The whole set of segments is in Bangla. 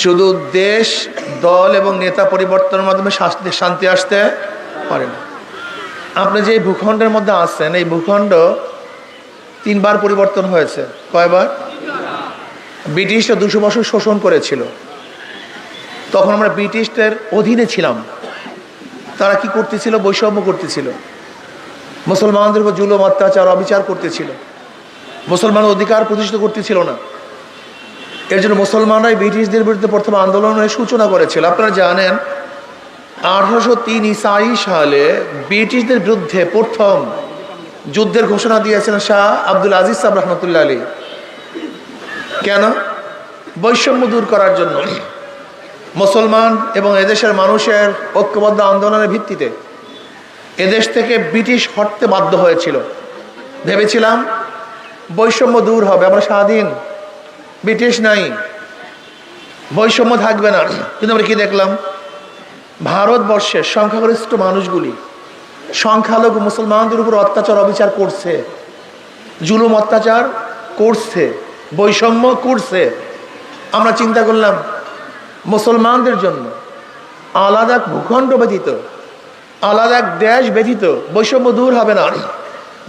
শুধু দেশ, দল এবং নেতা পরিবর্তনের মাধ্যমে শান্তি আসতে পারে না। আপনি যে ভূখণ্ডের মধ্যে আছেন, এই ভূখণ্ড 3 বার পরিবর্তন হয়েছে। কয়বার? ব্রিটিশরা 200 বছর শোষণ করেছিল, তখন আমরা ব্রিটিশদের অধীনে ছিলাম। তারা কি করতেছিল? বৈষম্য করতেছিল, মুসলমানদের উপর জুলুম, অত্যাচার, অবিচার করতেছিল, মুসলমানের অধিকার প্রতিষ্ঠিত করতেছিল না। এর জন্য মুসলমানরাই ব্রিটিশদের বিরুদ্ধে প্রথম আন্দোলনের সূচনা করেছিল। আপনারা জানেন 1803 ঈসাই সালে ব্রিটিশদের বিরুদ্ধে প্রথম যুদ্ধের ঘোষণা দিয়েছিলেন শাহ আব্দুল আজিজ সাহেব রহমতুল্লাহ আলী। কেন? বৈষম্য দূর করার জন্য, মুসলমান এবং এদেশের মানুষের ঐক্যবদ্ধ আন্দোলনের ভিত্তিতে এদেশ থেকে ব্রিটিশ হটতে বাধ্য হয়েছিল। ভেবেছিলাম বৈষম্য দূর হবে, আমরা স্বাধীন, ব্রিটিশ নাই, বৈষম্য থাকবে না। কিন্তু আমরা কি দেখলাম? ভারতবর্ষের সংখ্যাগরিষ্ঠ মানুষগুলি সংখ্যালঘু মুসলমানদের উপর অত্যাচার, অবিচার করছে, জুলুম অত্যাচার করছে, বৈষম্য করছে। আমরা চিন্তা করলাম মুসলমানদের জন্য আলাদা এক ভূখণ্ড ব্যতীত, আলাদা এক দেশ ব্যতীত বৈষম্য দূর হবে না,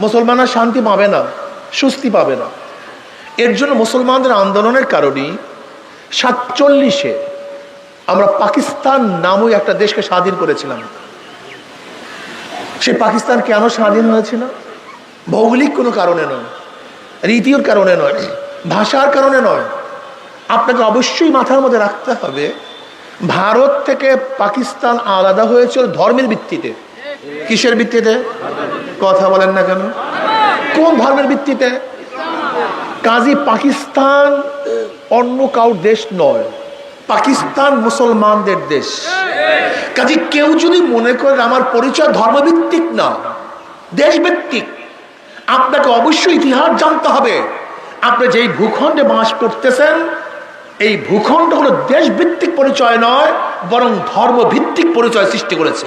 মুসলমানরা শান্তি পাবে না, স্বস্তি পাবে না। এর জন্য মুসলমানদের আন্দোলনের কারণেই 47-এ আমরা পাকিস্তান নামক একটা দেশকে স্বাধীন করেছিলাম। সে পাকিস্তান কেন স্বাধীন হয়েছিল? ভৌগোলিক কোনো কারণে নয়, রীতির কারণে নয়, ভাষার কারণে নয়। আপনাকে অবশ্যই মাথার মধ্যে রাখতে হবে, ভারত থেকে পাকিস্তান আলাদা হয়েছিল ধর্মের ভিত্তিতে। কিসের ভিত্তিতে? কথা বলেন না কেন? কোন ধর্মের ভিত্তিতে? কাজী পাকিস্তান অন্য কারোর দেশ নয়, পাকিস্তান মুসলমানদের দেশ। কাজী কেউ যদি মনে করেন আমার পরিচয় ধর্মভিত্তিক না, দেশভিত্তিক, আপনাকে অবশ্যই ইতিহাস জানতে হবে। আপনি যেই ভূখণ্ডে বাস করতেছেন, এই ভূখণ্ড হলো দেশভিত্তিক পরিচয় নয়, বরং ধর্মভিত্তিক পরিচয় সৃষ্টি করেছে।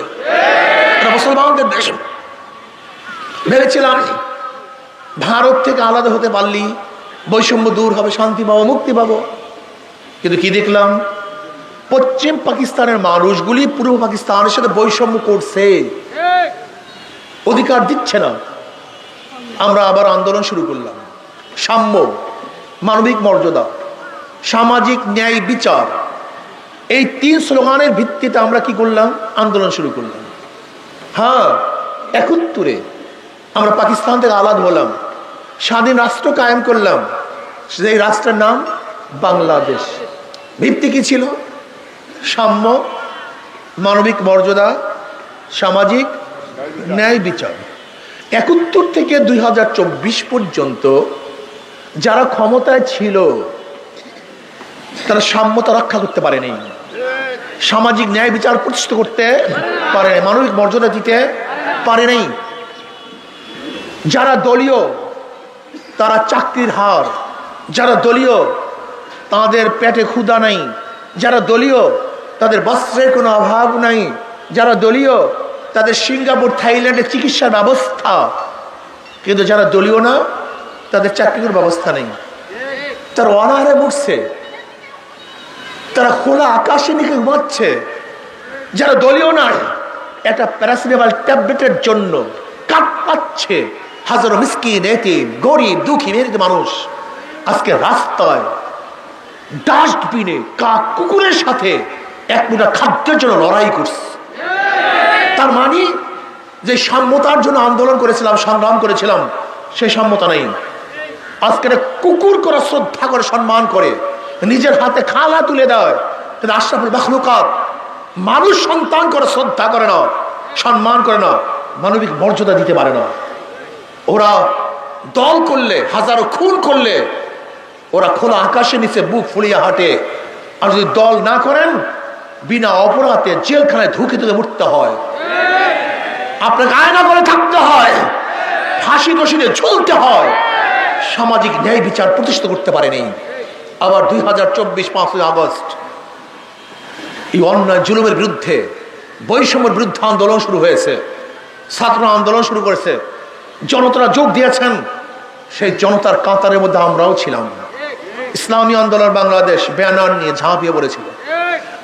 এটা মুসলমানদের দেশ। ভেবেছিলাম ভারত থেকে আলাদা হতে পারলি বৈষম্য দূর হবে, শান্তি পাবো, মুক্তি পাবো। কিন্তু কি দেখলাম? পশ্চিম পাকিস্তানের মানুষগুলি পূর্ব পাকিস্তানের সাথে বৈষম্য করছে, অধিকার দিচ্ছে না। আমরা আবার আন্দোলন শুরু করলাম। সাম্য, মানবিক মর্যাদা, সামাজিক ন্যায়, বিচার, এই 3 স্লোগানের ভিত্তিতে আমরা কি করলাম? আন্দোলন শুরু করলাম। হ্যাঁ, 71-এ আমরা পাকিস্তান থেকে আলাদা হলাম, স্বাধীন রাষ্ট্র কায়েম করলাম। সেই রাষ্ট্রের নাম বাংলাদেশ। ভিত্তি কি ছিল? সাম্য, মানবিক মর্যাদা, সামাজিক ন্যায়, বিচার। 71 থেকে 2024 পর্যন্ত যারা ক্ষমতায় ছিল তারা সাম্যতা রক্ষা করতে পারেনি, সামাজিক ন্যায় বিচার প্রতিষ্ঠিত করতে পারে, মানবিক মর্যাদা দিতে পারে নাই। যারা দলীয় তারা চাকরির হার, যারা দলীয় তাদের পেটে ক্ষুধা নাই, যারা দলীয় তাদের বস্ত্রের কোনো অভাব নাই, যারা দলীয় তাদের সিঙ্গাপুর, থাইল্যান্ডে চিকিৎসার ব্যবস্থা, কিন্তু যারা দলীয় না তাদের চাকরির ব্যবস্থা নেই। তারা অনাহারে মরছে, তারা খোলা আকাশে নিচে ঘুমাচ্ছে। যারা দলীয় নয় একটা প্যারাসিটামল ট্যাবলেটের জন্য কাট পাচ্ছে হাজারো মিসকিন, এতিম, গরিব, দুঃখী মেরিত মানুষ আজকে রাস্তায় ডাস্টবিনে কুকুরের সাথে এক মুঠা খাদ্যের জন্য লড়াই করছে। তার মানে যে সাম্যতার জন্য আন্দোলন করেছিলাম, সংগ্রাম করেছিলাম, সেই সাম্যতা নেই। আজকে কুকুর করে শ্রদ্ধা করে, সম্মান করে, নিজের হাতে খালা তুলে দেয়, কিন্তু আশরাফুল মাখলুকাত মানুষ সন্তান করে শ্রদ্ধা করে না, সম্মান করে না, মানবিক মর্যাদা দিতে পারে না। ওরা দল করলে, হাজারো খুন করলে ওরা খোলা আকাশের নিচে বুক ফুলিয়ে হাঁটে। আর যদি দল না করেন বিনা অপরাধে জেলখানায় ধুকে ধুকে মরতে হয়, আপনাকে আয়না করে থাকতে হয়, ফাঁসি রশিদে ঝুলতে হয়। সামাজিক ন্যায় বিচার প্রতিষ্ঠিত করতে পারেনি। আবার 2024 5ই আগস্ট এই অন্যায় জুলুমের বিরুদ্ধে, বৈষম্যের বিরুদ্ধে আন্দোলন শুরু হয়েছে, ছাত্র আন্দোলন শুরু করেছে, জনতারা যোগ দিয়েছেন। সেই জনতার কাতারের মধ্যে আমরাও ছিলাম। ইসলামী আন্দোলন বাংলাদেশ ব্যানার নিয়ে ঝাঁপিয়ে পড়েছিল।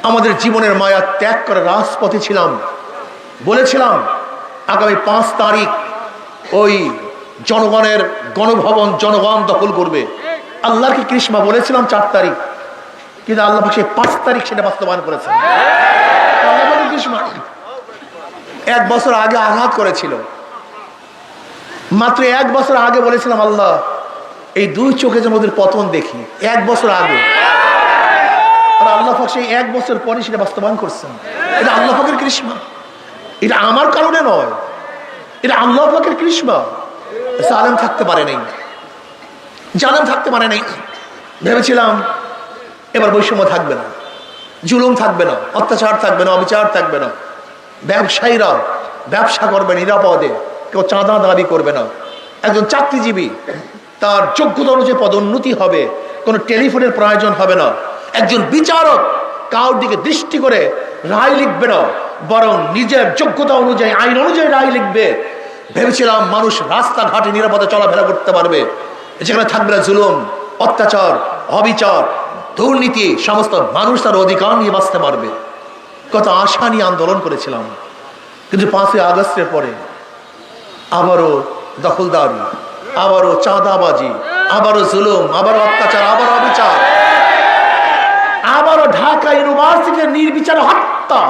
আমাদের জীবনের মায়া ত্যাগ করে রাজপথে ছিলাম। বলেছিলাম আগামী 5 তারিখ ওই জনগণের গণভবন জনগণ দখল করবে। আল্লাহকে কৃষ্ণা বলেছিলাম 4 তারিখ, কিন্তু আল্লাহ পাক সেই 5 তারিখ সেটা বাস্তবায়ন করেছেন। কৃষ্ণা 1 বছর আগে আঘাত করেছিল। মাত্র 1 বছর আগে বলেছিলাম আল্লাহ এই 2 চোখে যেন ওদের পতন দেখি, 1 বছর আগে। আর আল্লাহ পাক সেই 1 বছর পরে সেটা বাস্তবায়ন করছেন। এটা আল্লাহ পাকের কৃষ্ণা, এটা আমার কারণে নয়, এটা আল্লাহ পাকের কৃষ্ণা। জালেম থাকতে পারে নাই, জালেম থাকতে পারে নাই। ভেবেছিলাম এবার বৈষম্য থাকবে না, জুলুম থাকবে না, অত্যাচার থাকবে না, অবিচার থাকবে না। ব্যবসায়ীরা ব্যবসা করবে নিরাপদে, কেউ চাঁদা দাবি করবে না। একজন চাকরিজীবী তার যোগ্যতা অনুযায়ী পদোন্নতি হবে, কোনো টেলিফোনের প্রয়োজন হবে না। একজন বিচারক কাউর দিকে দৃষ্টি করে রায় লিখবে না, বরং নিজের যোগ্যতা অনুযায়ী আইন অনুযায়ী রায় লিখবে। ভেবেছিলাম মানুষ রাস্তাঘাটে নিরাপদে চলাফেরা করতে পারবে, যেখানে থাকবে না জুলুম, অত্যাচার, অবিচার, দুর্নীতি। সমস্ত মানুষ তার অধিকার নিয়ে বাঁচতে পারবে। কত আশা নিয়ে আন্দোলন করেছিলাম, কিন্তু 5ই আগস্টের পরে আবারও দখলদারি, আবারও চাঁদাবাজি, আবারও জুলুম, আবারও অত্যাচার, আবারও অবিচার, আবারও ঢাকা ইউনিভার্সিটির নির্বিচারে হত্যা।